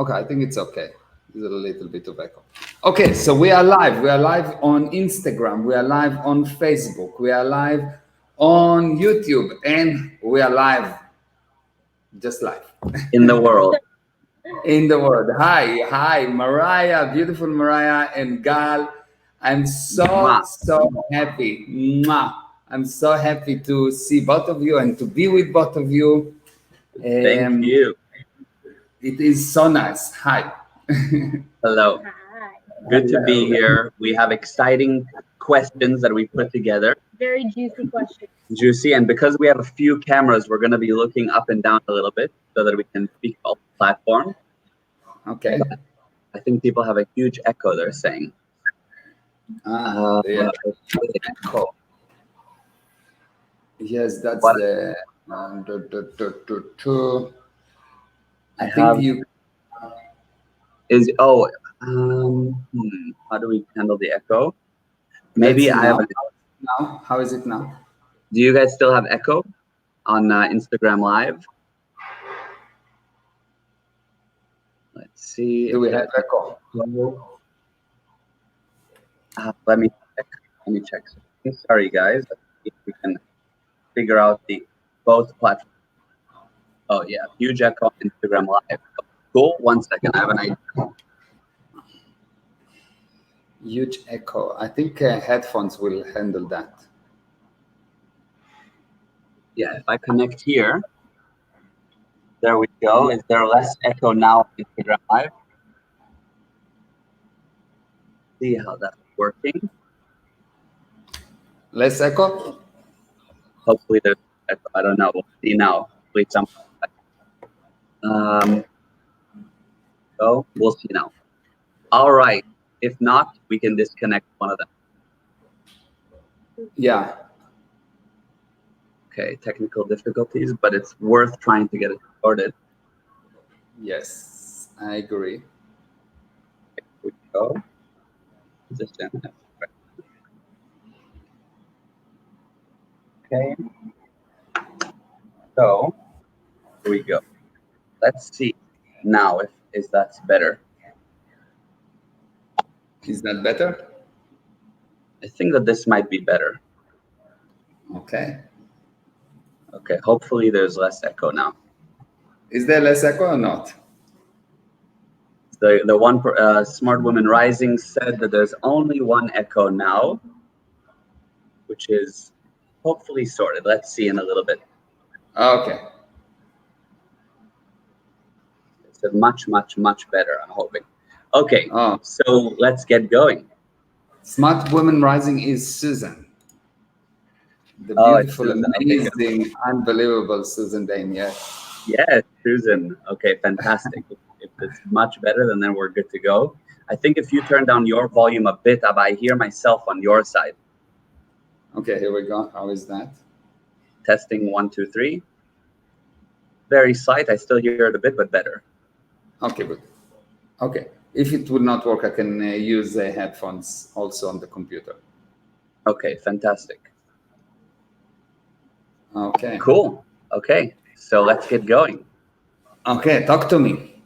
Okay, I think it's okay. There's a little bit of echo. Okay, so we are live. We are live on Instagram. We are live on Facebook. We are live on YouTube. And we are live, just live. In the world. In the world. Hi, Mariah, beautiful Mariah and Gal. I'm so happy. Mwah. I'm so happy to see both of you and to be with both of you. Thank you. It is so nice. Hi. Hello. Good to be here. We have exciting questions that we put together. Very juicy questions. Juicy, and because we have a few cameras, we're going to be looking up and down a little bit so that we can speak about the platform. Okay. I think people have a huge echo, they're saying. Echo. Yes, that's what? The... I think you... how do we handle the echo? Maybe I have now. How is it now? Do you guys still have echo on Instagram Live? Let's see. Do we have echo? Let me check. Sorry, guys. If we can figure out both platforms. Oh yeah, huge echo on Instagram Live. Cool. 1 second. I have an idea. Huge echo. I think headphones will handle that. Yeah, if I connect here, there we go. Is there less echo now on Instagram Live? See how that's working. Less echo? Hopefully there's echo. I don't know. We'll see now. Hopefully something. So we'll see now. All right. If not, we can disconnect one of them. Yeah. Okay, technical difficulties, but it's worth trying to get it sorted. Yes, I agree. Here we go. Okay. So here we go. Let's see now if that's better. Is that better? I think that this might be better. Okay. Okay, hopefully there's less echo now. Is there less echo or not? The one Smart Woman Rising said that there's only one echo now, which is hopefully sorted. Let's see in a little bit. Okay. It's much better, I'm hoping. Okay, so let's get going. Smart Woman Rising is Susan. The beautiful, amazing, unbelievable Susan Dane, yes. Yes, Susan. Okay, fantastic. If it's much better, then we're good to go. I think if you turn down your volume a bit, I hear myself on your side. Okay, here we go. How is that? Testing 1, 2, 3. Very slight. I still hear it a bit, but better. Okay, good. Okay. If it will not work, I can use headphones also on the computer. Okay, fantastic. Okay. Cool. Okay, so let's get going. Okay, talk to me.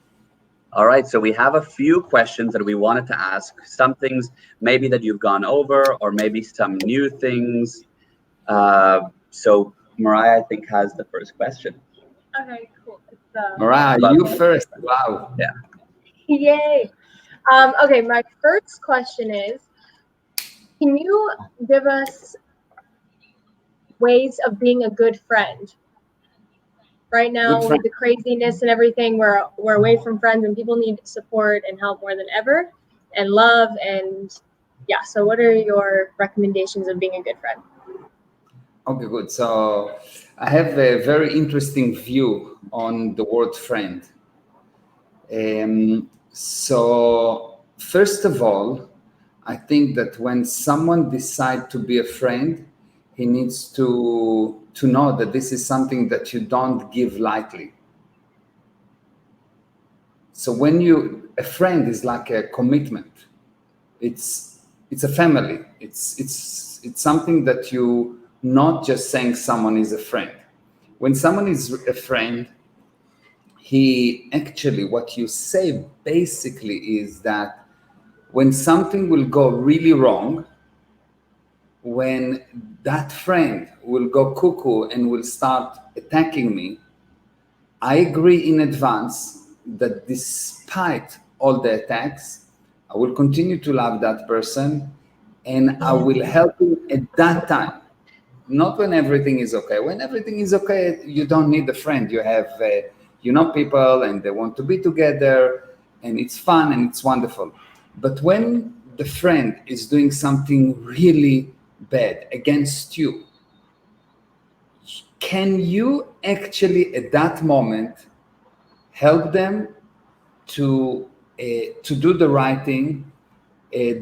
All right, so we have a few questions that we wanted to ask. Some things maybe that you've gone over, or maybe some new things. So Mariah, I think, has the first question. Okay, cool. Mariah, you first. Wow. Yeah. Yay. Okay, my first question is, can you give us ways of being a good friend? Right now, with the craziness and everything, we're away from friends, and people need support and help more than ever, and love, and yeah. So what are your recommendations of being a good friend? Okay, good. So I have a very interesting view on the word friend. So first of all, I think that when someone decides to be a friend, he needs to know that this is something that you don't give lightly. So when a friend is like a commitment. It's a family. It's something that you not just saying someone is a friend. When someone is a friend, he actually, what you say basically is that when something will go really wrong, when that friend will go cuckoo and will start attacking me, I agree in advance that despite all the attacks, I will continue to love that person and I will help him at that time. Not when everything is okay. When everything is okay, you don't need a friend. You have, you know, people and they want to be together and it's fun and it's wonderful. But when the friend is doing something really bad against you, can you actually at that moment help them to do the right thing?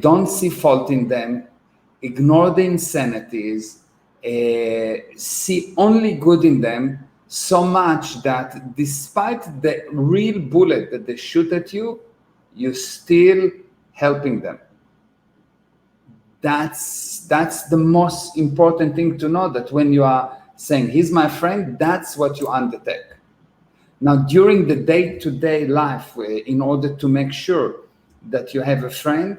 Don't see fault in them, ignore the insanities, see only good in them, so much that despite the real bullet that they shoot at you, you're still helping them. That's the most important thing to know, that when you are saying, he's my friend, that's what you undertake. Now, during the day-to-day life, in order to make sure that you have a friend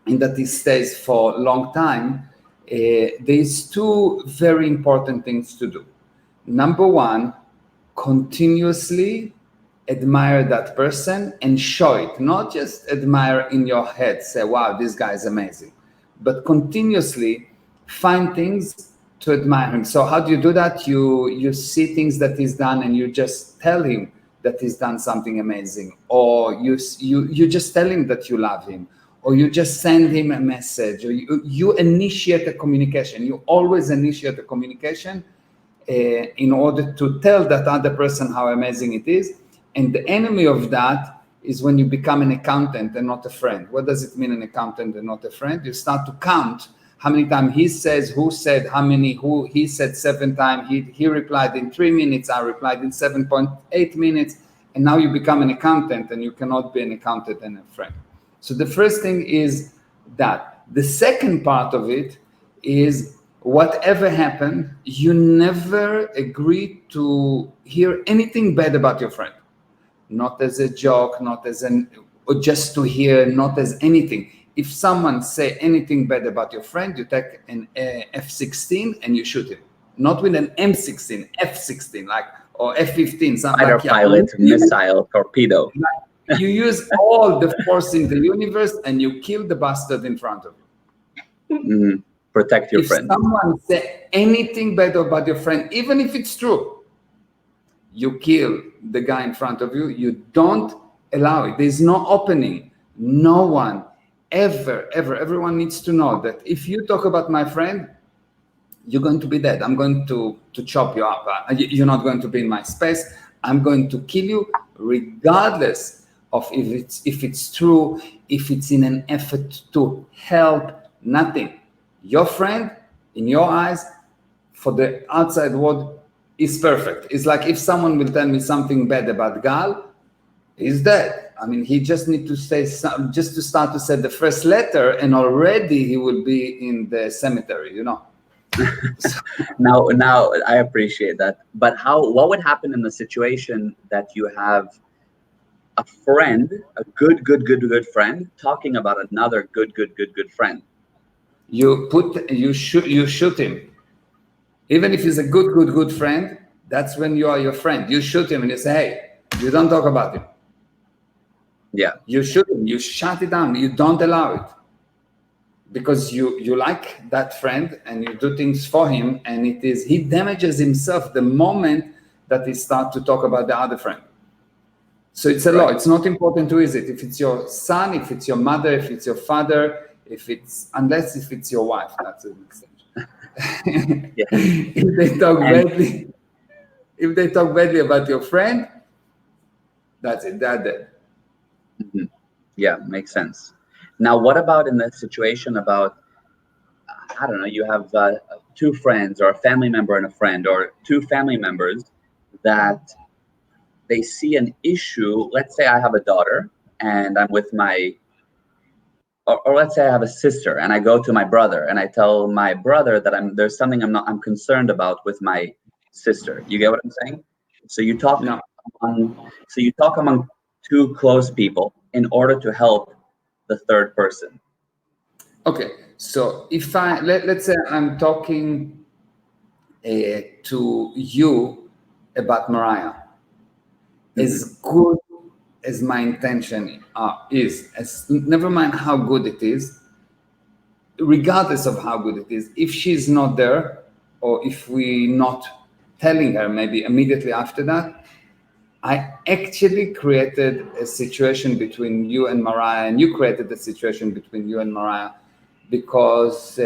and that he stays for a long time, there's two very important things to do. Number one, continuously admire that person and show it. Not just admire in your head, say, wow, this guy is amazing, but continuously find things to admire him. So how do you do that? You see things that he's done and you just tell him that he's done something amazing, or you just tell him that you love him, or you just send him a message, or you initiate a communication. You always initiate a communication in order to tell that other person how amazing it is. And the enemy of that is when you become an accountant and not a friend. What does it mean, an accountant and not a friend? You start to count how many times he says, who said, how many, who he said 7 times, he replied in 3 minutes, I replied in 7.8 minutes, and now you become an accountant and you cannot be an accountant and a friend. So the first thing is that. The second part of it is, whatever happened, you never agree to hear anything bad about your friend. Not as a joke, not as or just to hear, not as anything. If someone say anything bad about your friend, you take an F-16 and you shoot him. Not with an M16, F-16, like, or F-15, something Fighter like that. pilot, missile, torpedo. You use all the force in the universe and you kill the bastard in front of you. Mm-hmm. Protect your friend. If someone say anything bad about your friend, even if it's true, you kill the guy in front of you. You don't allow it. There's no opening. No one ever, everyone needs to know that if you talk about my friend, you're going to be dead. I'm going to chop you up. You're not going to be in my space. I'm going to kill you regardless of if it's true, if it's in an effort to help, nothing. Your friend, in your eyes, for the outside world, is perfect. It's like if someone will tell me something bad about Gal, he's dead. I mean, he just need to say just to start to say the first letter, and already he will be in the cemetery, you know. Now I appreciate that. But what would happen in the situation that you have a friend, a good friend, talking about another good friend? You shoot him. Even if he's a good friend, that's when you are your friend. You shoot him and you say, hey, you don't talk about him. Yeah. You shoot him, you shut it down, you don't allow it. Because you like that friend and you do things for him, and he damages himself the moment that he starts to talk about the other friend. So it's a law. It's not important who is it. If it's your son, if it's your mother, if it's your father, unless if it's your wife, that's an exception. Yeah. If they talk badly about your friend, that's it. They're dead. Mm-hmm. Yeah, makes sense. Now, what about in the situation about, I don't know, you have 2 friends, or a family member and a friend, or 2 family members that they see an issue. Let's say I have a daughter and I'm with or let's say I have a sister and I go to my brother and I tell my brother that there's something I'm concerned about with my sister. You get what I'm saying? So you talk No. so you talk among two close people in order to help the third person. Okay, so if let's say I'm talking to you about Mariah, as good as my intention is, never mind how good it is, regardless of how good it is, if she's not there, or if we not telling her maybe immediately after that, I actually created a situation between you and Mariah, and you created a situation between you and Mariah, because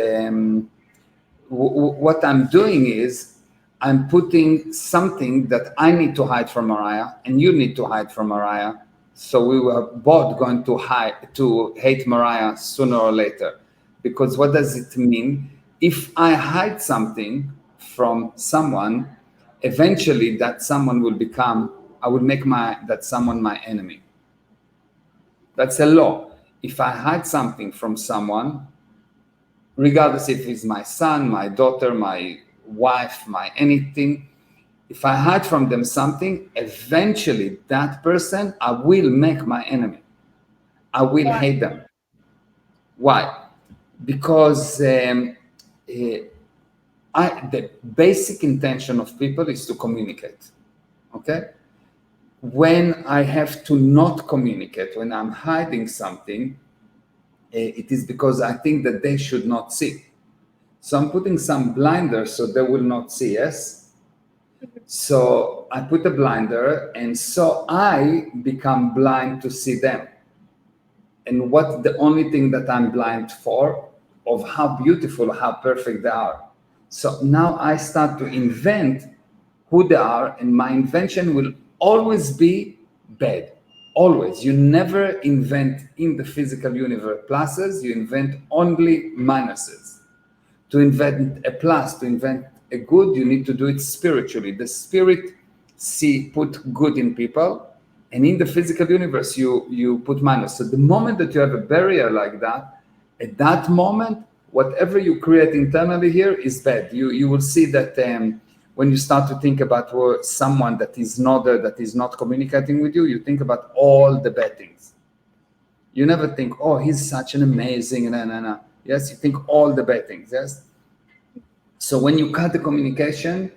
what I'm doing is I'm putting something that I need to hide from Mariah and you need to hide from Mariah. So we were both going to hate Mariah sooner or later. Because what does it mean? If I hide something from someone, eventually that someone will I will make that someone my enemy. That's a law. If I hide something from someone, regardless if it's my son, my daughter, my wife, my anything, if I hide from them something, eventually that person I will make my enemy. I will hate them. Why? Because the basic intention of people is to communicate. Okay? When I have to not communicate, when I'm hiding something, it is because I think that they should not see. So I'm putting some blinders so they will not see us. So I put a blinder, and so I become blind to see them. And what the only thing that I'm blind for, of how beautiful, how perfect they are. So now I start to invent who they are, and my invention will always be bad. Always. You never invent in the physical universe pluses, you invent only minuses. To invent a plus, to invent a good, you need to do it spiritually. The spirit put good in people, and in the physical universe, you put minus. So the moment that you have a barrier like that, at that moment, whatever you create internally here is bad. You will see that when you start to think about someone that is not there, that is not communicating with you, you think about all the bad things. You never think, oh, he's such an amazing, no. Yes, you think all the bad things, yes? So when you cut the communication,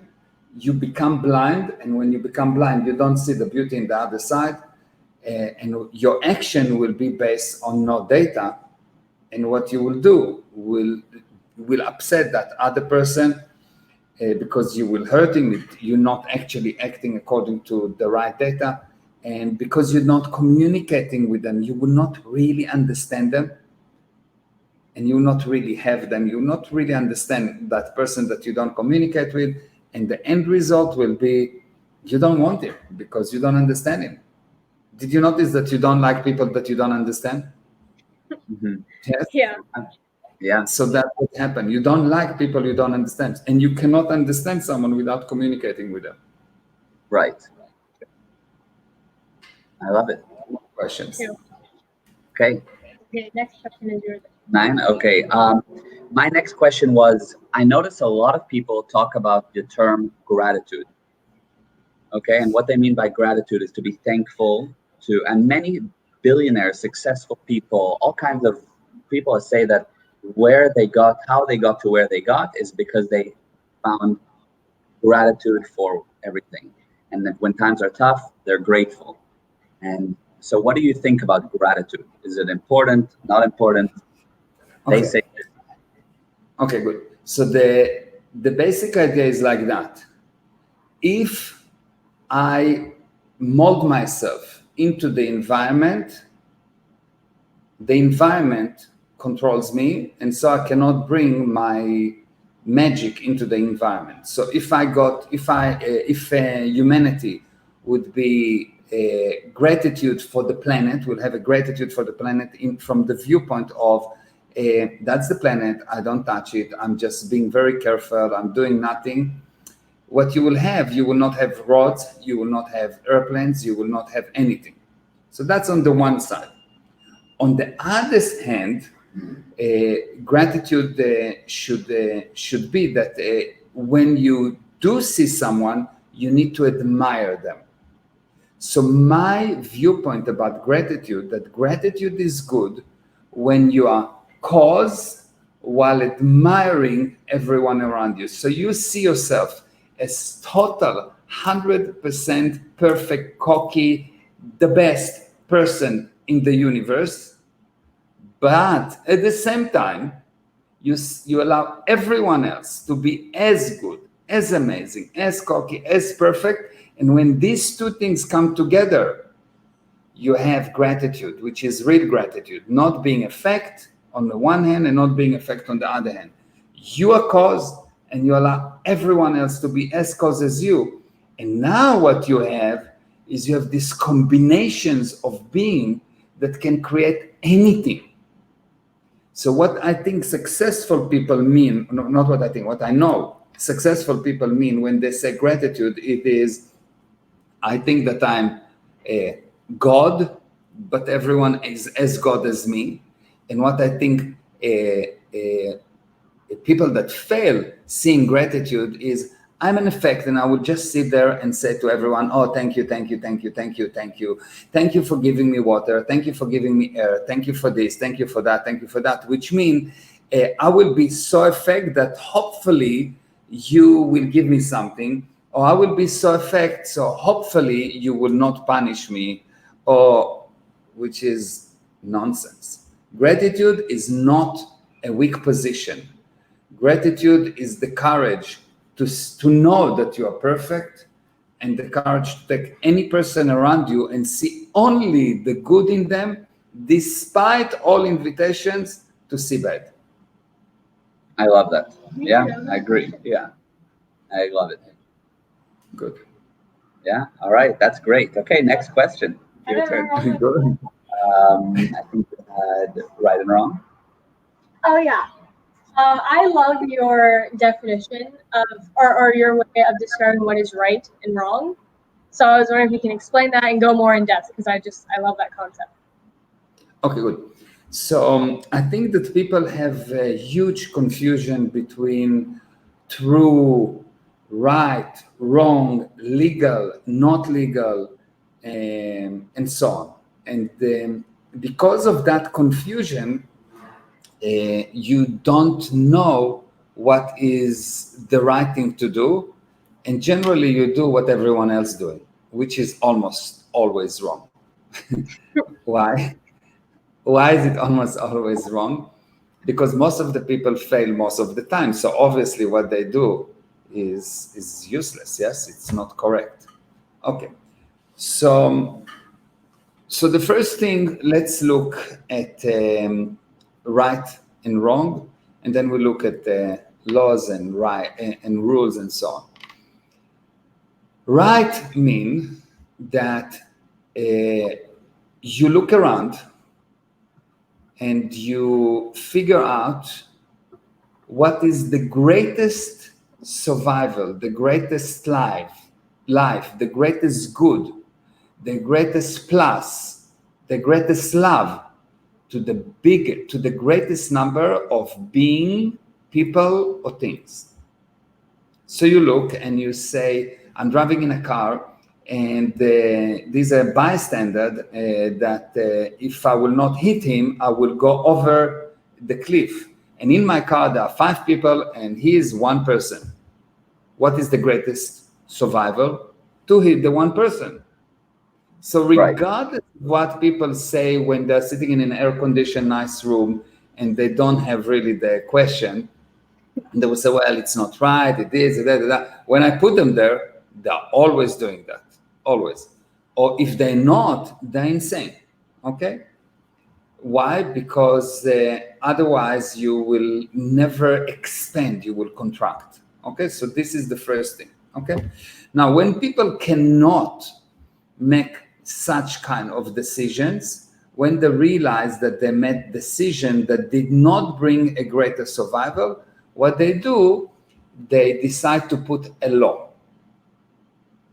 you become blind, and when you become blind, you don't see the beauty in the other side, and your action will be based on no data, and what you will do will upset that other person, because you will hurt him. You're not actually acting according to the right data, and because you're not communicating with them, you will not really understand them, and you will not really have them. You will not really understand that person that you don't communicate with, and the end result will be you don't want him because you don't understand him. Did you notice that you don't like people that you don't understand? Yes. Yeah. So that's what happened. You don't like people you don't understand, and you cannot understand someone without communicating with them. Right. I love it. Questions? Okay. Okay, next question is yours. 9. Okay. My next question was, I notice a lot of people talk about the term gratitude. Okay, and what they mean by gratitude is to be thankful to, and many billionaires, successful people, all kinds of people say that how they got to where they got is because they found gratitude for everything, and that when times are tough, they're grateful. And so what do you think about gratitude? Is it important, not important? They say okay, good. So the basic idea is like that. If I mold myself into the environment controls me, and so I cannot bring my magic into the environment. So if humanity would be gratitude for the planet, will have a gratitude for the planet from the viewpoint of that's the planet, I don't touch it, I'm just being very careful, I'm doing nothing. What you will not have roads, you will not have airplanes, you will not have anything. So that's on the one side. On the other hand, gratitude should be that when you do see someone, you need to admire them. So my viewpoint about gratitude, that gratitude is good when you are cause while admiring everyone around you. So you see yourself as total 100% perfect, cocky, the best person in the universe. But at the same time, you allow everyone else to be as good, as amazing, as cocky, as perfect. And when these two things come together, you have gratitude, which is real gratitude, not being effect on the one hand and not being effect on the other hand. You are cause and you allow everyone else to be as cause as you. And now what you have is you have these combinations of being that can create anything. So what I think successful people mean, not what I think, what I know successful people mean when they say gratitude, it is, I think that I'm God, but everyone is as God as me. And what I think people that fail seeing gratitude is, I'm an effect, and I would just sit there and say to everyone, oh, thank you, thank you, thank you, thank you, thank you. Thank you for giving me water. Thank you for giving me air. Thank you for this. Thank you for that. Thank you for that. Which means I will be so effect that hopefully you will give me something, or I will be so effect, so hopefully you will not punish me, or which is nonsense. Gratitude is not a weak position. Gratitude is the courage to know that you are perfect, and the courage to take any person around you and see only the good in them, despite all invitations to see bad. I love that. Yeah, I agree. Yeah, I love it. Good. Yeah, all right, that's great. Okay, next question. Your turn. Good. I think you had right and wrong. Oh yeah. I love your definition of, or your way of describing what is right and wrong. So I was wondering if you can explain that and go more in depth, because I love that concept. Okay, good. So I think that people have a huge confusion between true, right, wrong, legal, not legal, and so on. And because of that confusion, you don't know what is the right thing to do. And generally, you do what everyone else doing, which is almost always wrong. Why? Why is it almost always wrong? Because most of the people fail most of the time. So obviously what they do is useless. Yes, it's not correct. Okay. So the first thing, let's look at right and wrong, and then we look at laws and right and rules and so on. Right mean that you look around and you figure out what is the greatest survival, the greatest life, the greatest good, the greatest plus, the greatest love to the greatest number of being, people, or things. So you look and you say, I'm driving in a car, and there's a bystander that if I will not hit him, I will go over the cliff. And in my car, there are 5 people, and he is 1 person. What is the greatest survival? To hit the 1 person. So regardless of what people say when they're sitting in an air-conditioned nice room and they don't have really the question, and they will say, well, it's not right, it is, da. When I put them there, they're always doing that, always. Or if they're not, they're insane, okay? Why? Because otherwise you will never expand, you will contract, okay? So this is the first thing, okay? Now, when people cannot make such kind of decisions, when they realize that they made decision that did not bring a greater survival, what they do, they decide to put a law.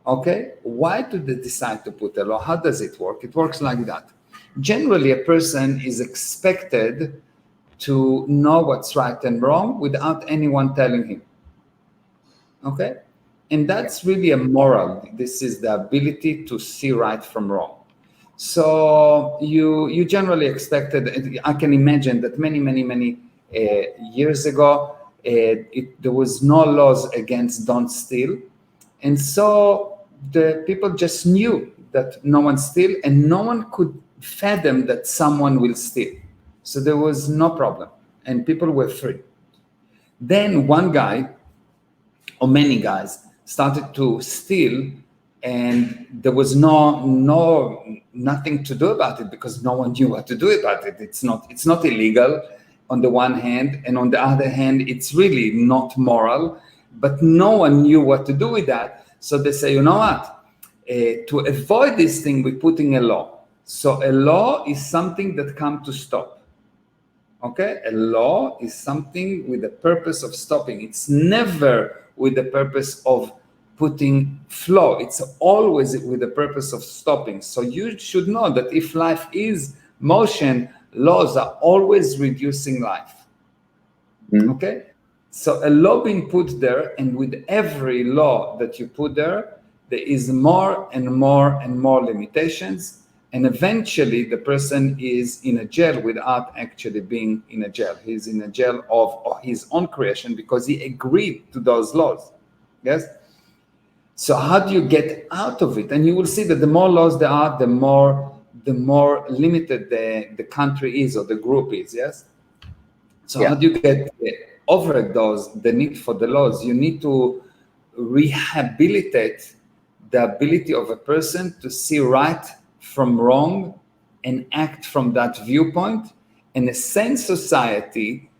Okay? Why do they decide to put a law? How does it work? It works like that. Generally, a person is expected to know what's right and wrong without anyone telling him. Okay? And that's really a moral. This is the ability to see right from wrong. So you generally expected, I can imagine that many years ago, there was no laws against don't steal. And so the people just knew that no one steal, and no one could fathom that someone will steal. So there was no problem, and people were free. Then one guy, or many guys, started to steal, and there was nothing to do about it because no one knew what to do about it. It's not illegal on the one hand, and on the other hand, it's really not moral, but no one knew what to do with that. So they say, you know what? To avoid this thing, we're putting a law. So a law is something that comes to stop. Okay, a law is something with the purpose of stopping. It's never with the purpose of putting flow. It's always with the purpose of stopping. So you should know that if life is motion, laws are always reducing life. Okay, so a law being put there, and with every law that you put there, there is more and more and more limitations. And eventually the person is in a jail without actually being in a jail. He's in a jail of his own creation because he agreed to those laws. Yes? So how do you get out of it? And you will see that the more laws there are, the more limited the country is, or the group is. Yes? So how do you get over the need for the laws? You need to rehabilitate the ability of a person to see right from wrong and act from that viewpoint. And a sane society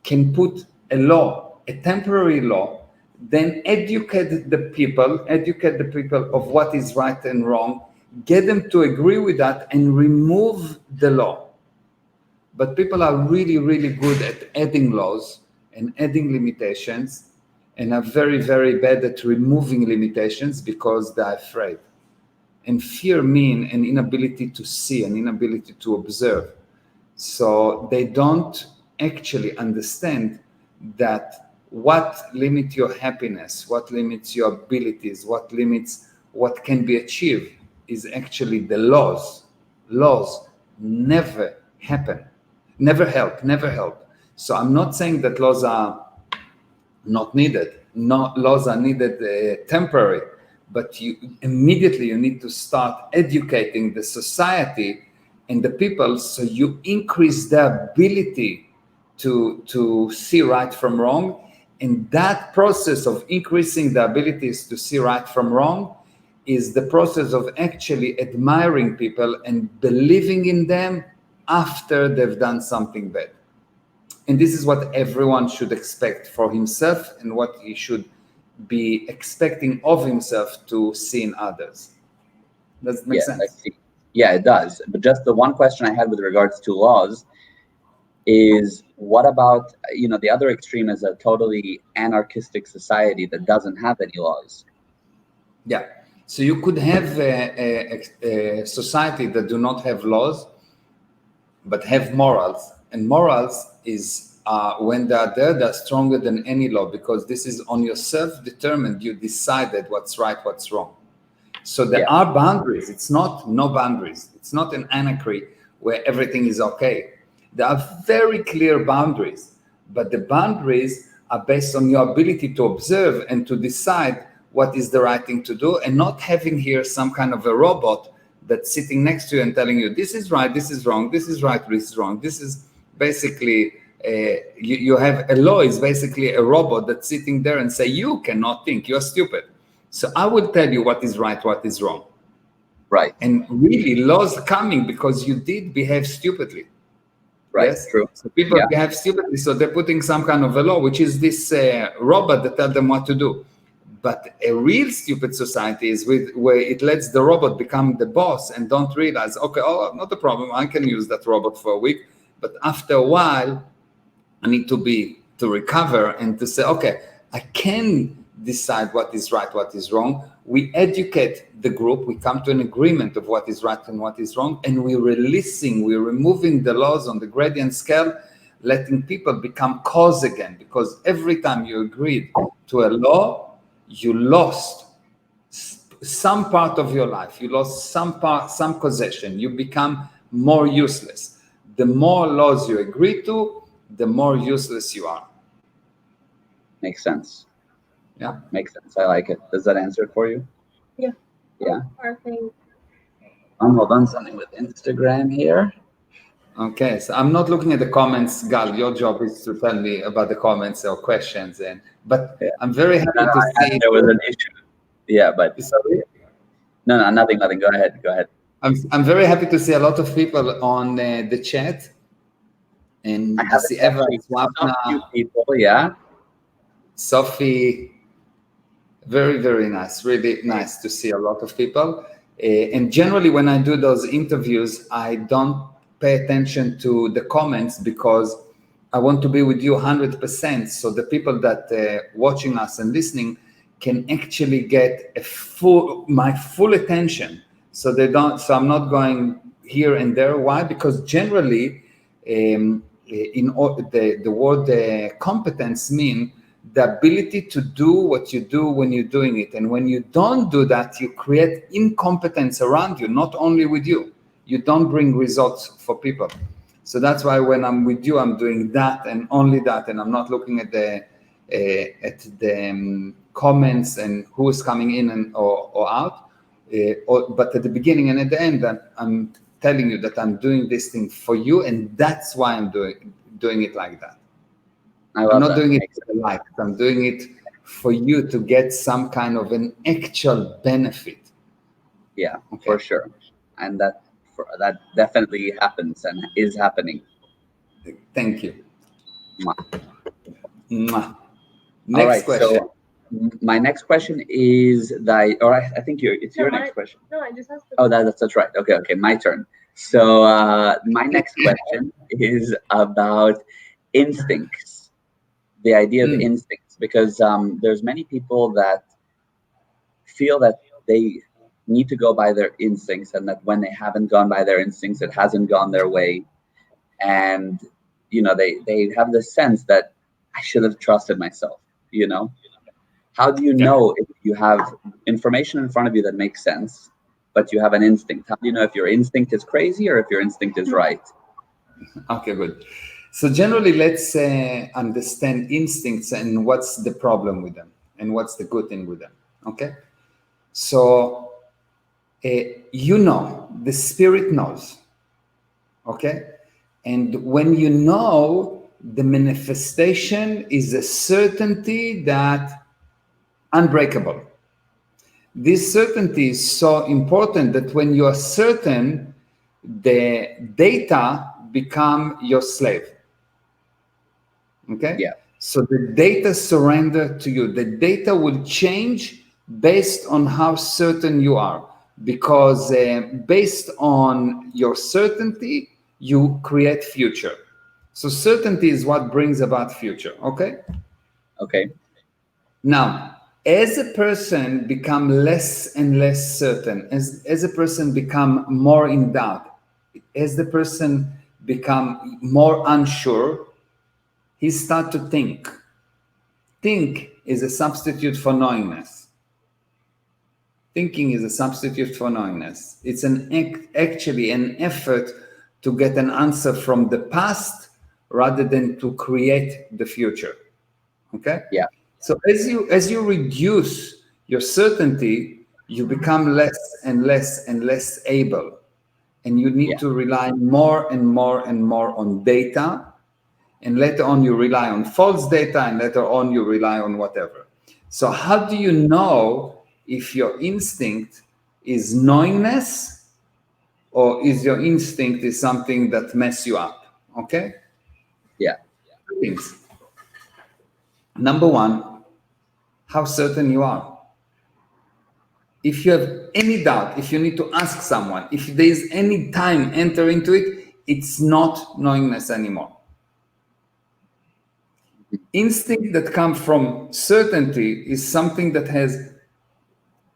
can put a law, a temporary law, then educate the people of what is right and wrong, get them to agree with that, and remove the law. But people are really, really good at adding laws and adding limitations, and are very, very bad at removing limitations because they're afraid. And fear means an inability to see, an inability to observe. So they don't actually understand that what limits your happiness, what limits your abilities, what limits what can be achieved is actually the laws. Laws never happen, never help. So I'm not saying that laws are not needed. No, laws are needed temporary. But you need to start educating the society and the people, so you increase their ability to see right from wrong. And that process of increasing the abilities to see right from wrong is the process of actually admiring people and believing in them after they've done something bad. And this is what everyone should expect for himself, and what he should be expecting of himself to see in others. Does it make sense? I see. Yeah, it does. But just the one question I had with regards to laws is, what about, the other extreme is a totally anarchistic society that doesn't have any laws? Yeah. So you could have a society that do not have laws, but have morals. And morals is when they are there, they're stronger than any law, because this is on yourself determined. You decided what's right, what's wrong. So there are boundaries. It's not no boundaries. It's not an anarchy where everything is okay. There are very clear boundaries, but the boundaries are based on your ability to observe and to decide what is the right thing to do, and not having here some kind of a robot that's sitting next to you and telling you, this is right, this is wrong, this is right, this is wrong. This is basically, you have a law is basically a robot that's sitting there and say, you cannot think, you're stupid. So I will tell you what is right, what is wrong. Right. And really, laws coming because you did behave stupidly. Right, yes? True. So people behave stupidly, so they're putting some kind of a law, which is this robot that tells them what to do. But a real stupid society is where it lets the robot become the boss and don't realize, okay, not a problem, I can use that robot for a week. But after a while, I need to recover and to say, okay, I can decide what is right, what is wrong. We educate the group, we come to an agreement of what is right and what is wrong, and we're removing the laws on the gradient scale, letting people become cause again. Because every time you agreed to a law, you lost some part of your life, you lost some part, some possession, you become more useless. The more laws you agree to, the more useless you are. Makes sense. Yeah. Makes sense. I like it. Does that answer it for you? Yeah. Yeah. Perfect. Hold on, something with Instagram here. Okay, so I'm not looking at the comments, Gal. Your job is to tell me about the comments or questions, but Yeah. I'm very happy to see. There was an issue. Yeah, but Sorry? no, nothing. Go ahead. I'm very happy to see a lot of people on the chat, and I I have see actually Eva, a few Swapna, people. Yeah. Sophie. Very, very nice. Really nice to see a lot of people. And generally, when I do those interviews, I don't pay attention to the comments because I want to be with you 100%. So the people that watching us and listening can actually get my full attention. So they don't. So I'm not going here and there. Why? Because generally, the word competence mean the ability to do what you do when you're doing it. And when you don't do that, you create incompetence around you, not only with you. You don't bring results for people. So that's why when I'm with you, I'm doing that and only that, and I'm not looking at the comments and who is coming in or out. But at the beginning and at the end, I'm telling you that I'm doing this thing for you, and that's why I'm doing it like that. I'm not doing it for the likes. I'm doing it for you to get some kind of an actual benefit. Yeah, okay. For sure. And that definitely happens and is happening. Thank you. Mwah. Mwah. Next question. So my next question is I think it's your next question. No, I just asked. Oh, that's right. Okay, my turn. So my next question is about instincts. The idea of instincts, because there's many people that feel that they need to go by their instincts, and that when they haven't gone by their instincts, it hasn't gone their way, and they have the sense that I should have trusted myself. How do you know if you have information in front of you that makes sense, but you have an instinct? How do you know if your instinct is crazy or if your instinct is right? Okay, good. So generally, let's understand instincts and what's the problem with them and what's the good thing with them. Okay. So, the spirit knows. Okay. And when you know, the manifestation is a certainty that unbreakable. This certainty is so important that when you are certain, the data become your slave. Okay? Yeah. So the data surrender to you. The data will change based on how certain you are, because based on your certainty, you create future. So certainty is what brings about future. Okay? Okay. Now, as a person become less and less certain, as a person become more in doubt, as the person become more unsure, he start to think. Think is a substitute for knowingness. Thinking is a substitute for knowingness. It's actually an effort to get an answer from the past rather than to create the future. Okay? Yeah. So as you reduce your certainty, you become less and less and less able. And you need to rely more and more and more on data. And later on, you rely on false data, and later on, you rely on whatever. So how do you know if your instinct is knowingness, or is your instinct is something that mess you up? Okay? Yeah. Two things. Number one, how certain you are. If you have any doubt, if you need to ask someone, if there is any time enter into it, it's not knowingness anymore. Instinct that comes from certainty is something that has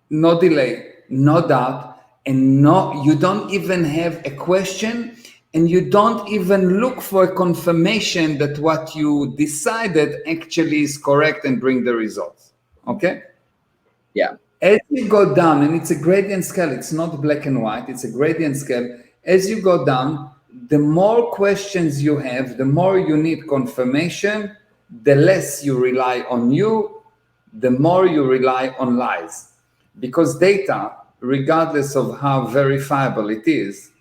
no delay, no doubt, and you don't even have a question, and you don't even look for a confirmation that what you decided actually is correct and bring the results. Okay? Yeah. As you go down, and it's a gradient scale, it's not black and white, it's a gradient scale. As you go down, the more questions you have, the more you need confirmation, the less you rely on you, the more you rely on lies. Because data, regardless of how verifiable it is,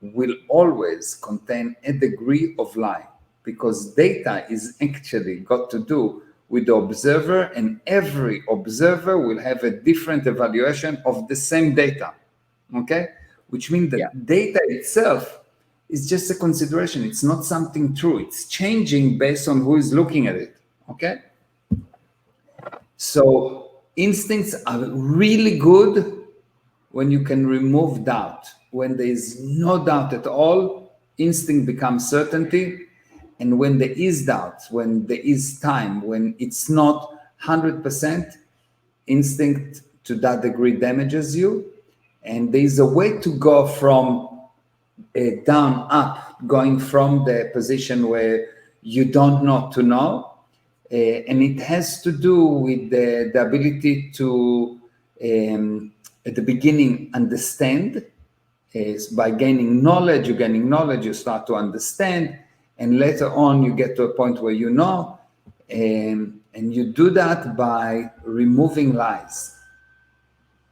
will always contain a degree of lie, because data is actually got to do with the observer, and every observer will have a different evaluation of the same data. Okay, which means that Yeah. data itself is just a consideration. It's not something true. It's changing based on who is looking at it. Okay, so instincts are really good when you can remove doubt. When there is no doubt at all, instinct becomes certainty. And when there is doubt, when there is time, when it's not 100%, instinct to that degree damages you. And there is a way to go from down up, going from the position where you don't know to know. And it has to do with the ability to, at the beginning, understand. Is by gaining knowledge, you start to understand, and later on you get to a point where you know, and you do that by removing lies,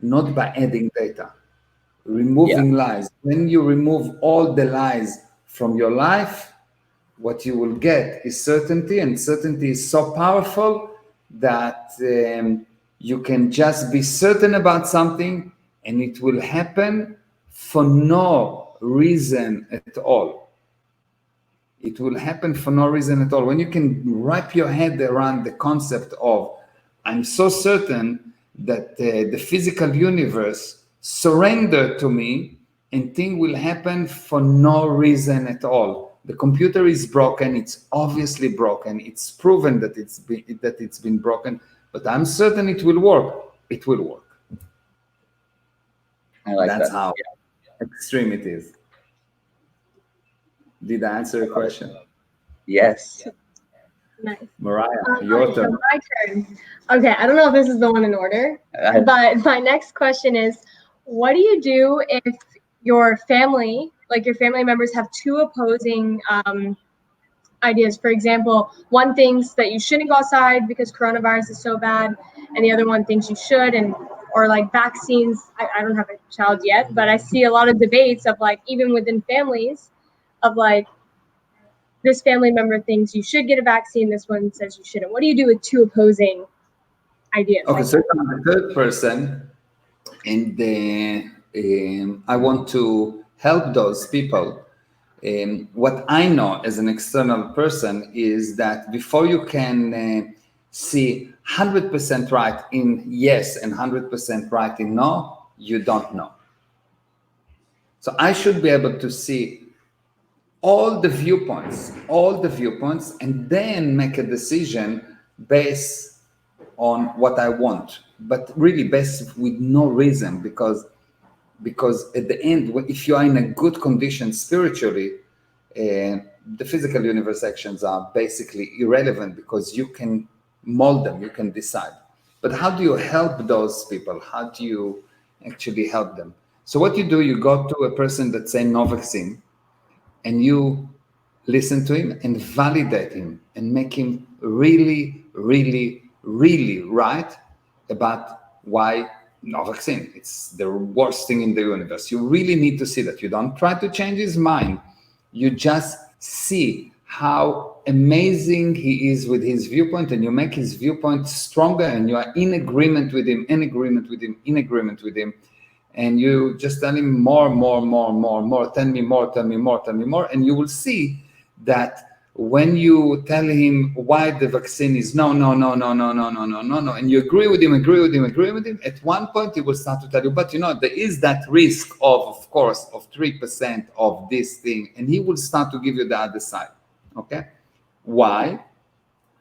not by adding data. Removing lies. When you remove all the lies from your life, what you will get is certainty, and certainty is so powerful that you can just be certain about something and it will happen for no reason at all. It will happen for no reason at all. When you can wrap your head around the concept of, I'm so certain that the physical universe surrender to me, and thing will happen for no reason at all. The computer is broken. It's obviously broken. It's proven that it's been broken, but I'm certain it will work. It will work. I like That's that. how extreme it is. Did I answer your question? Yes. Nice. Mariah, your So turn. my turn. Okay, I don't know if this is the one in order, but my next question is, what do you do if your family, like your family members, have two opposing ideas? For example, one thinks that you shouldn't go outside because coronavirus is so bad, and the other one thinks you should, and or like vaccines. I don't have a child yet, but I see a lot of debates of like even within families of like this family member thinks you should get a vaccine, this one says you shouldn't. What do you do with two opposing ideas? Okay, so I'm the third person, and I want to help those people. What I know as an external person is that before you can see 100% right in yes and 100% right in no, you don't know. So I should be able to see all the viewpoints, and then make a decision based on what I want, but really based with no reason, because at the end, if you are in a good condition spiritually, the physical universe actions are basically irrelevant because you can mold them, you can decide. But how do you help those people? How do you actually help them? So what you do, you go to a person that's saying no vaccine, and you listen to him and validate him and make him really, really, really right about why no vaccine. It's the worst thing in the universe. You really need to see that. You don't try to change his mind. You just see how amazing he is with his viewpoint, and you make his viewpoint stronger, and you are in agreement with him, in agreement with him, in agreement with him. And you just tell him more, tell me more, and you will see that when you tell him why the vaccine is no, and you agree with him, at one point he will start to tell you, but there is that risk of course, of 3% of this thing, and he will start to give you the other side. Okay? Why?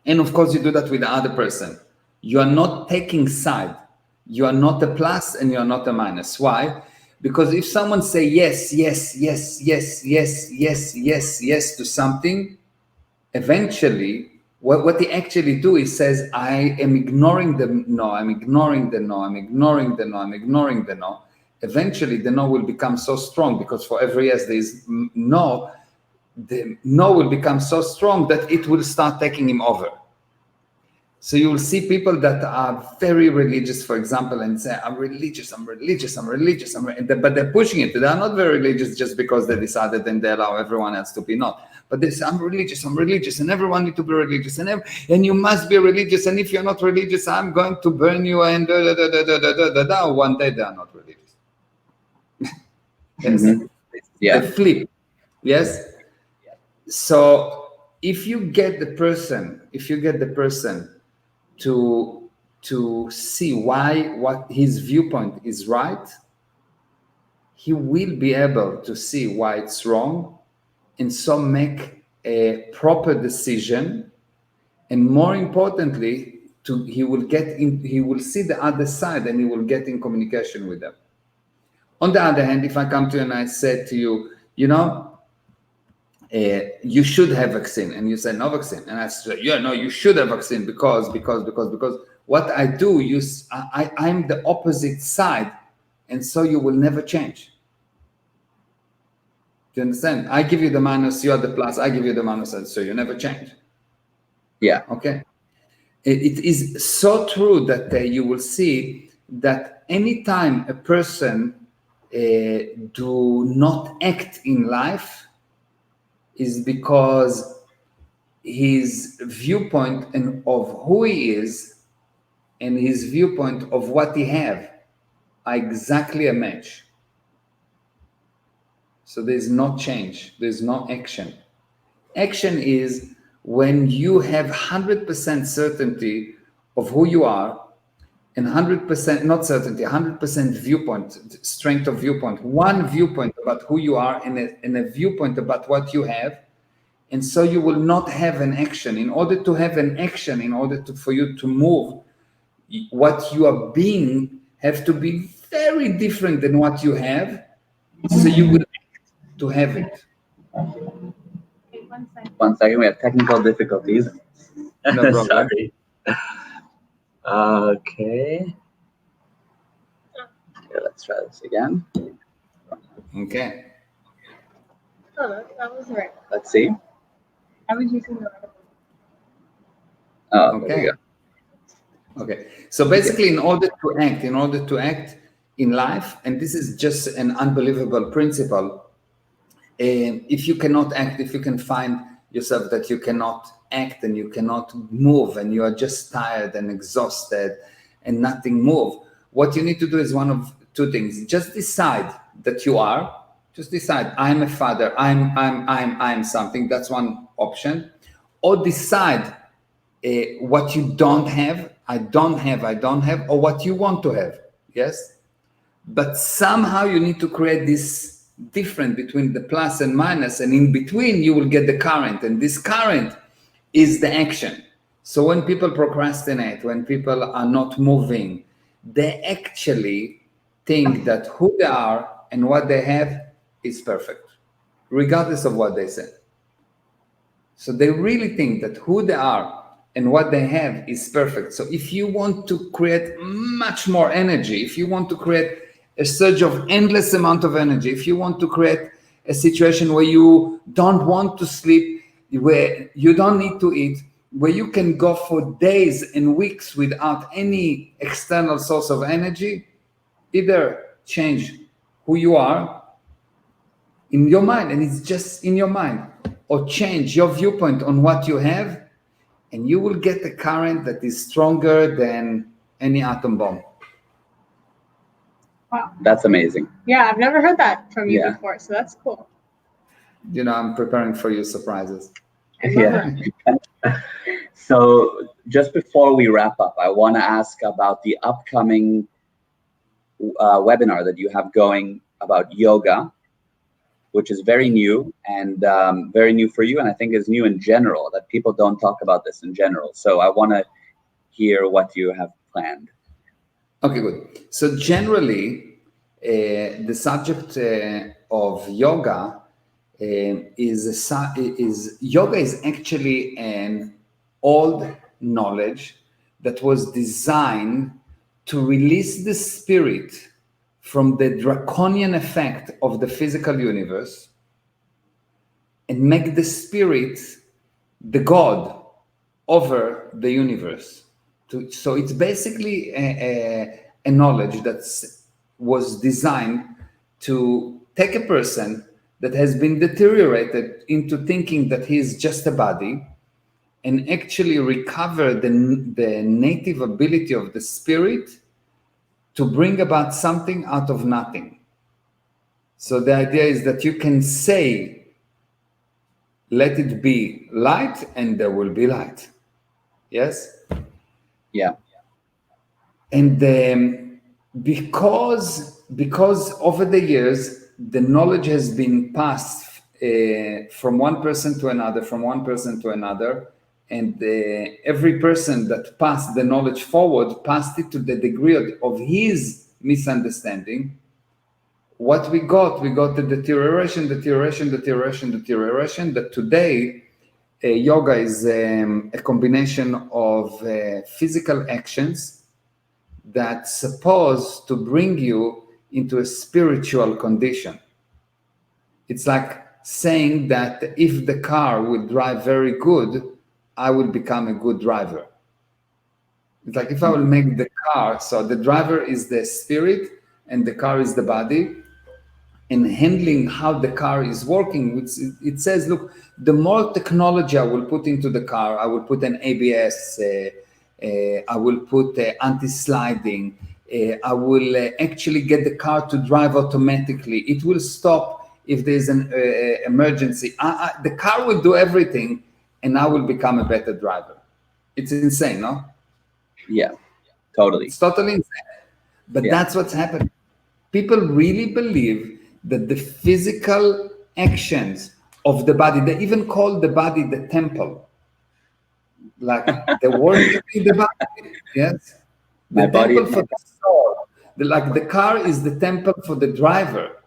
And of course, you do that with the other person. You are not taking side. You are not a plus and you are not a minus. Why? Because if someone say yes to something, eventually what he actually do is says, I am ignoring the no, I'm ignoring the no, I'm ignoring the no, I'm ignoring the no. Eventually the no will become so strong, because for every yes there is no, the no will become so strong that it will start taking him over. So you will see people that are very religious, for example, and say, I'm religious, I'm religious, I'm religious, but they're pushing it. They are not very religious just because they decided and they allow everyone else to be not. But they say, I'm religious, and everyone needs to be religious, and you must be religious, and if you're not religious, I'm going to burn you, and one day they are not religious. Yes. Mm-hmm. Yeah. They flip. Yes. So if you get the person to see why what his viewpoint is right, he will be able to see why it's wrong, and so make a proper decision. And more importantly, he will see the other side, and he will get in communication with them. On the other hand, if I come to you and I said to you, you should have vaccine, and you say no vaccine, and I say, yeah, no, you should have vaccine because what I do, I'm the opposite side, and so you will never change. Do you understand? I give you the minus, you are the plus, I give you the minus, so you never change. Yeah. Okay. It is so true that you will see that anytime a person do not act in life is because his viewpoint and of who he is and his viewpoint of what he have are exactly a match. So there's no change, there's no action. Action is when you have 100% certainty of who you are, and 100%, not certainty, 100% viewpoint, strength of viewpoint, one viewpoint about who you are, and a viewpoint about what you have. And so you will not have an action. In order to have an action, for you to move, what you are being have to be very different than what you have. So you will act to have it. One second, we have technical difficulties. No problem. Sorry. Okay. Let's try this again. Okay. Oh, that was right. Let's see. I was using the right one. Oh, Okay. there we go. Okay. So basically, in order to act in life, and this is just an unbelievable principle, if you cannot act, if you can find yourself that you cannot act and you cannot move, and you are just tired and exhausted and nothing move, what you need to do is one of two things. Just decide that you are. Just decide, I'm a father, I'm something. That's one option. Or decide what you don't have, I don't have, or what you want to have. Yes? But somehow you need to create this difference between the plus and minus, and in between you will get the current, and this current is the action. So when people procrastinate, when people are not moving, they actually think that who they are and what they have is perfect, regardless of what they say. So they really think that who they are and what they have is perfect. So if you want to create much more energy, if you want to create a surge of endless amount of energy, if you want to create a situation where you don't want to sleep, where you don't need to eat, where you can go for days and weeks without any external source of energy, either change who you are in your mind, and it's just in your mind, or change your viewpoint on what you have, and you will get a current that is stronger than any atom bomb. Wow. That's amazing. Yeah, I've never heard that from you Yeah. before, so that's cool. I'm preparing for you surprises. I love Yeah. So just before we wrap up, I want to ask about the upcoming webinar that you have going about yoga, which is very new, and very new for you, and I think is new in general, that people don't talk about this in general. So I want to hear what you have planned. Okay, good. So generally, the subject of yoga is yoga is actually an old knowledge that was designed to release the spirit from the draconian effect of the physical universe and make the spirit the God over the universe. So it's basically a knowledge that was designed to take a person that has been deteriorated into thinking that he is just a body and actually recover the native ability of the spirit to bring about something out of nothing. So the idea is that you can say, let it be light, and there will be light. Yes? Yeah. And because over the years, the knowledge has been passed from one person to another, from one person to another, and every person that passed the knowledge forward passed it to the degree of his misunderstanding. What we got the deterioration, that today yoga is a combination of physical actions that's supposed to bring you into a spiritual condition. It's like saying that if the car will drive very good, I will become a good driver. It's like if I will make the car, so the driver is the spirit and the car is the body, and handling how the car is working, it says, look, the more technology I will put into the car, I will put an ABS, I will put anti-sliding, I will actually get the car to drive automatically. It will stop if there's an emergency. The car will do everything, and I will become a better driver. It's insane, no? Yeah, totally. It's totally insane. But that's what's happening. People really believe that the physical actions of the body, they even call the body the temple. Like the worshiping the body, yes? The temple for the soul. Like the car is the temple for the driver.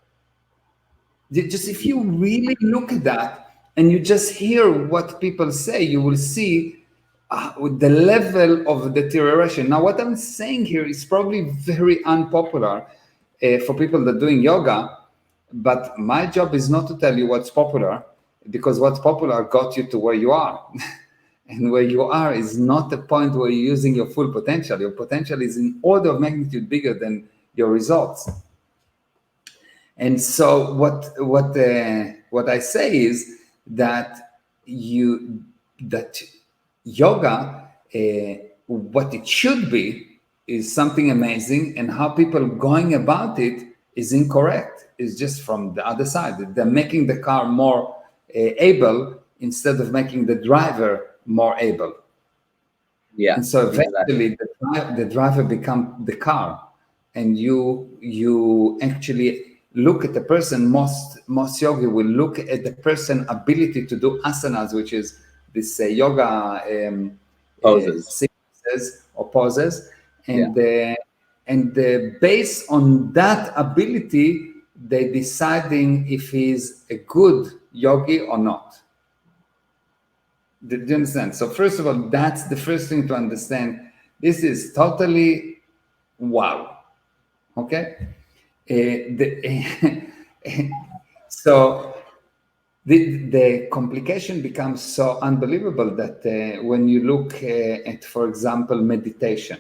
Just if you really look at that and you just hear what people say, you will see the level of deterioration. Now, what I'm saying here is probably very unpopular for people that are doing yoga, but my job is not to tell you what's popular, because what's popular got you to where you are. And where you are is not the point where you're using your full potential. Your potential is in order of magnitude bigger than your results. And so what I say is that yoga, what it should be, is something amazing, and how people going about it is incorrect. It's just from the other side. They're making the car more able instead of making the driver more able. Yeah. And so eventually the driver become the car, and you actually look at the person. Most yogi will look at the person ability to do asanas, which is this yoga poses. sequences or poses, and based on that ability, they deciding if he's a good yogi or not. Do you understand? So first of all, that's the first thing to understand. This is totally wow. Okay. So the complication becomes so unbelievable that when you look at, for example, meditation,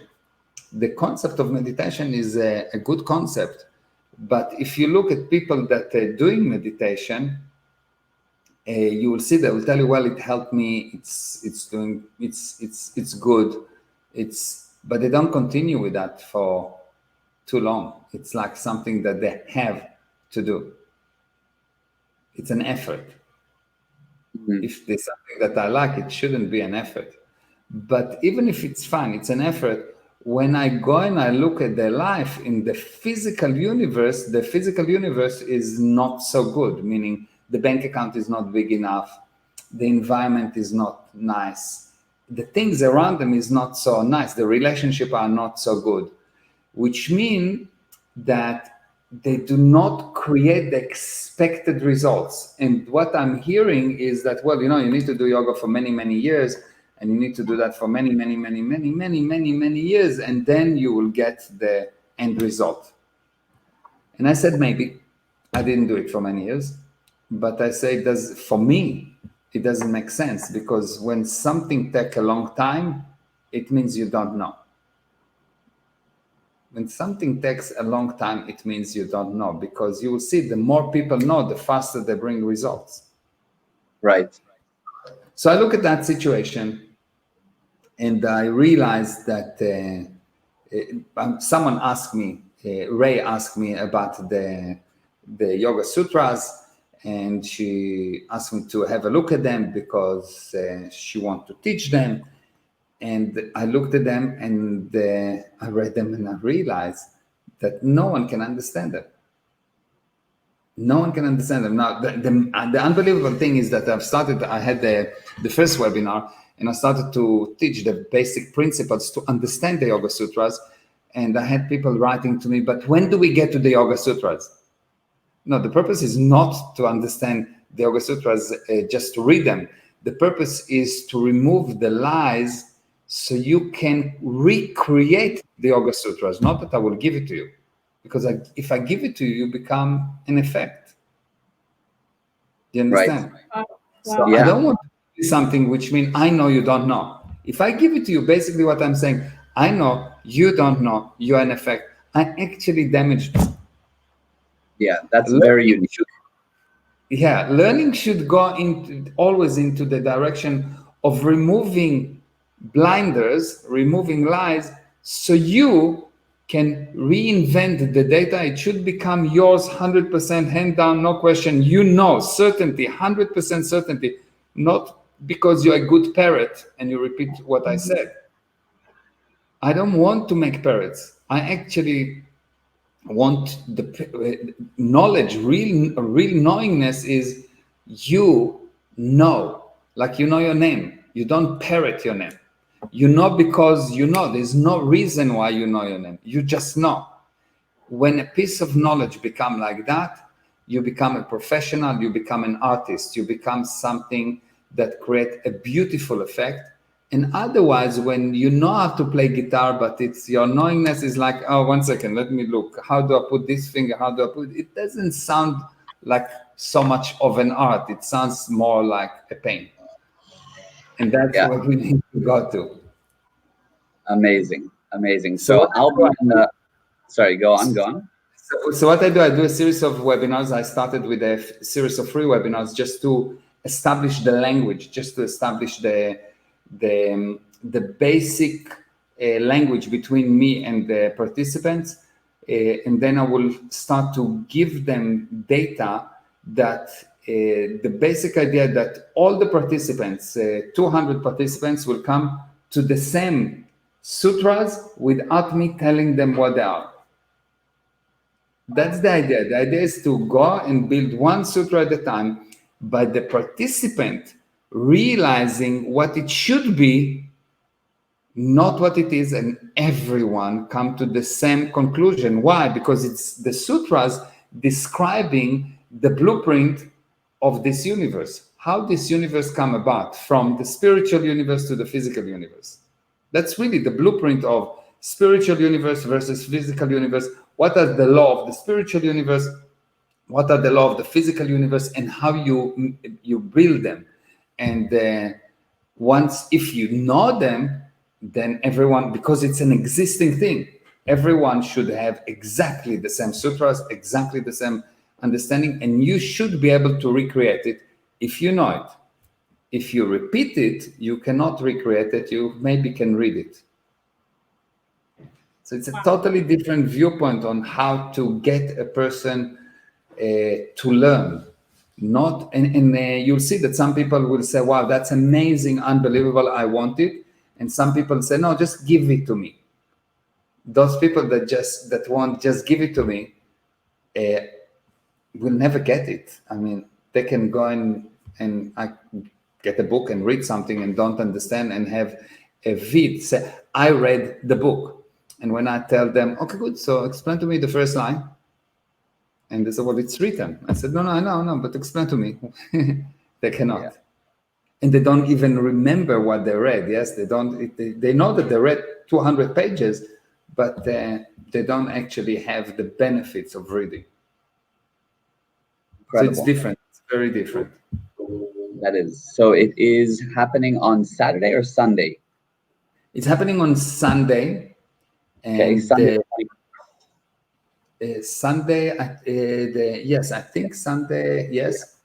the concept of meditation is a good concept, but if you look at people that are doing meditation, you will see they will tell you, well, it helped me, it's good, but they don't continue with that for too long. It's like something that they have to do. It's an effort. Mm-hmm. If there's something that I like, it shouldn't be an effort. But even if it's fun, it's an effort. When I go and I look at their life in the physical universe, the physical universe is not so good, meaning the bank account is not big enough, the environment is not nice, the things around them is not so nice, the relationships are not so good, which mean that they do not create the expected results. And what I'm hearing is that, well, you need to do yoga for many, many years, and you need to do that for many years, and then you will get the end result. And I said, maybe. I didn't do it for many years, but I say for me, it doesn't make sense, because when something takes a long time, it means you don't know. When something takes a long time, it means you don't know, because you will see the more people know, the faster they bring results. Right. So I look at that situation and I realized that someone asked me, Ray asked me about the Yoga Sutras, and she asked me to have a look at them because she wants to teach them. And I looked at them and I read them, and I realized that no one can understand them. No one can understand them. Now, the unbelievable thing is that I had the first webinar, and I started to teach the basic principles to understand the Yoga Sutras. And I had people writing to me, but when do we get to the Yoga Sutras? No, the purpose is not to understand the Yoga Sutras, just to read them. The purpose is to remove the lies so you can recreate the Yoga Sutras. Not that I will give it to you, because if I give it to you, you become an effect. Do you understand? Wow. So Yeah. I don't want to do something which means I know you don't know. If I give it to you, basically what I'm saying, I know you don't know, you're an effect. I actually damaged you. Yeah, that's very unique. Learning should go always into the direction of removing blinders, removing lies, so you can reinvent the data. It should become yours 100%, hand down, no question. You know, certainty, 100% certainty, not because you're a good parrot and you repeat what I said. I don't want to make parrots. I actually want the knowledge. Real knowingness is you know, like you know your name. You don't parrot your name. You know because you know. There's no reason why you know your name. You just know. When a piece of knowledge become like that, you become a professional, you become an artist, you become something that create a beautiful effect. And otherwise, when you know how to play guitar, but it's your knowingness is like, oh, 1 second, let me look. How do I put this finger? How do I put it? It doesn't sound like so much of an art. It sounds more like a pain. And that's what we need to go to. Amazing. So I'll be sorry, go on. So what I do a series of webinars. I started with a series of free webinars just to establish the language, just to establish the basic language between me and the participants. And then I will start to give them data that the basic idea that all the participants, 200 participants, will come to the same sutras without me telling them what they are. That's the idea. The idea is to go and build one sutra at a time, by the participant realizing what it should be, not what it is, and everyone come to the same conclusion. Why? Because it's the sutras describing the blueprint of this universe, how this universe come about, from the spiritual universe to the physical universe. That's really the blueprint of spiritual universe versus physical universe. What are the law of the spiritual universe? What are the law of the physical universe, and how you build them? And once, if you know them, then everyone, because it's an existing thing, everyone should have exactly the same sutras, exactly the same understanding, and you should be able to recreate it if you know it. If you repeat it, you cannot recreate it. You maybe can read it. So it's a totally different viewpoint on how to get a person to learn. You'll see that some people will say, wow, that's amazing, unbelievable, I want it. And some people say, no, just give it to me. Those people that want just give it to me will never get it. I mean, they can go and I get a book and read something and don't understand, and have a vid say, I read the book. And when I tell them, okay, good, so explain to me the first line. And they say, well, it's written. I said, no, but explain to me. They cannot. and they don't even remember what they read. Yes, they don't. They know that they read 200 pages, but they don't actually have the benefits of reading. Incredible. So it's different. It's very different. That is. So it is happening on Saturday or Sunday? It's happening on Sunday. Okay, And Sunday. Sunday, yes, I think Sunday, yes.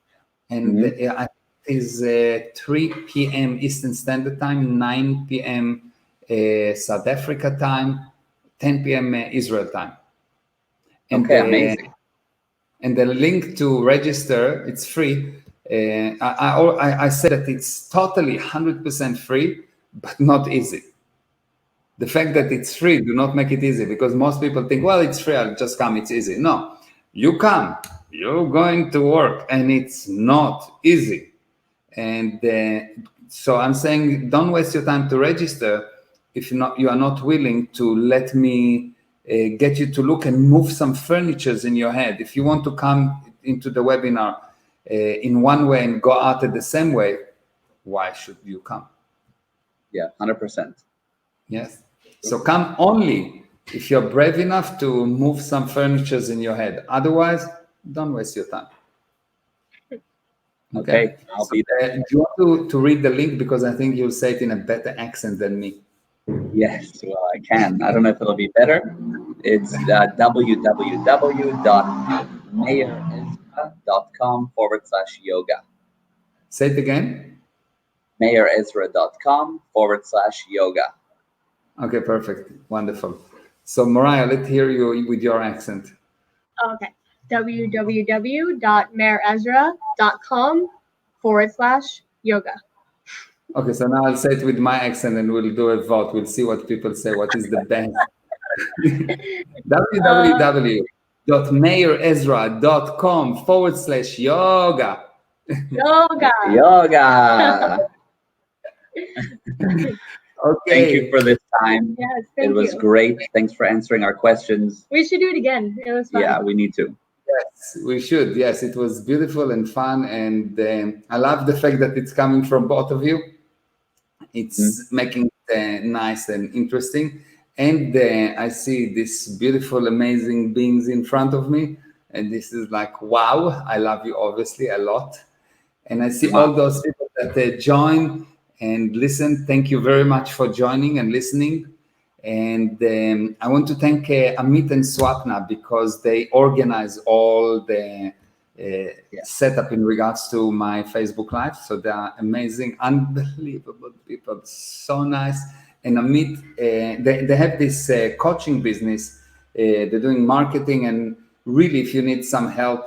And I think it is 3 p.m. Eastern Standard Time, 9 p.m. South Africa time, 10 p.m. Israel time. And Okay, amazing. And the link to register, it's free. I said that it's totally 100% free, but not easy. The fact that it's free do not make it easy, because most people think, well, it's free, I'll just come, it's easy. No, you come, you're going to work, and it's not easy. And so I'm saying, don't waste your time to register if you are not willing to let me get you to look and move some furnitures in your head. If you want to come into the webinar in one way and go out at the same way, why should you come? Yeah, 100%. Yes. So come only if you're brave enough to move some furnitures in your head. Otherwise, don't waste your time. Okay, I'll be there. Do you want to read the link? Because I think you'll say it in a better accent than me. Yes, well, I can. I don't know if it'll be better. It's www.meiresra.com/yoga. Say it again. MeirEzra.com/yoga. Okay, perfect. Wonderful. So, Mariah, let's hear you with your accent. Okay. www.meirezra.com/yoga. Okay, so now I'll say it with my accent and we'll do a vote. We'll see what people say. What is the best? www.meirezra.com/yoga. Yoga. Yoga. Okay. Thank you for this time. Yes, thank It was you. great. Thanks for answering our questions. We should do it again. It was fun. Yeah, we need to. Yes, we should. Yes, it was beautiful and fun. And I love the fact that it's coming from both of you. It's making it nice and interesting. And I see these beautiful, amazing beings in front of me. And this is like, wow, I love you obviously a lot. And I see all those people that join and listen. Thank you very much for joining and listening. And I want to thank Amit and Swapna, because they organize all the setup in regards to my Facebook Live. So they are amazing, unbelievable people, so nice. And Amit, they have this coaching business. They're doing marketing, and really, if you need some help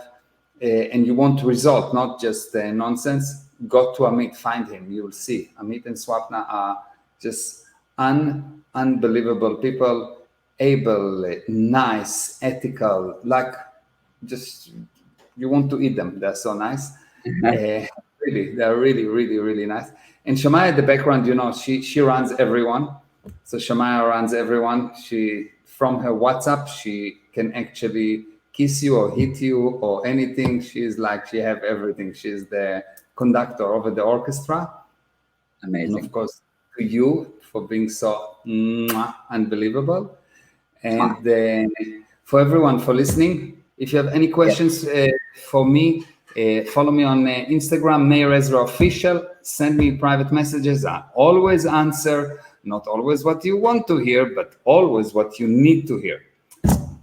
and you want result, not just nonsense, go to Amit, find him. You will see Amit and Swapna are just unbelievable people, able, nice, ethical, like just you want to eat them. They're so nice. Really, they're really, really, really nice. And Shamaya at the background, you know, she runs everyone. So Shamaya runs everyone. She, from her WhatsApp, she can actually kiss you or hit you or anything. She's like, she have everything. She's the conductor over the orchestra. Amazing. And of course, to you for being so unbelievable. And for everyone for listening, if you have any questions for me, follow me on Instagram, Meir Ezra Official. Send me private messages. I always answer, not always what you want to hear, but always what you need to hear.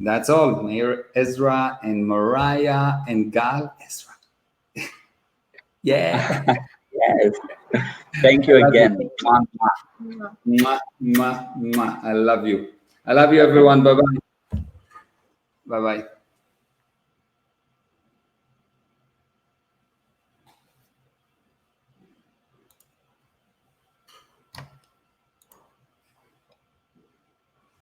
That's all. Meir Ezra and Mariah and Gal Ezra. Yeah. Yes. Thank you again. Mwah, mwah, mwah. I love you. I love you, everyone. Bye-bye. Bye-bye.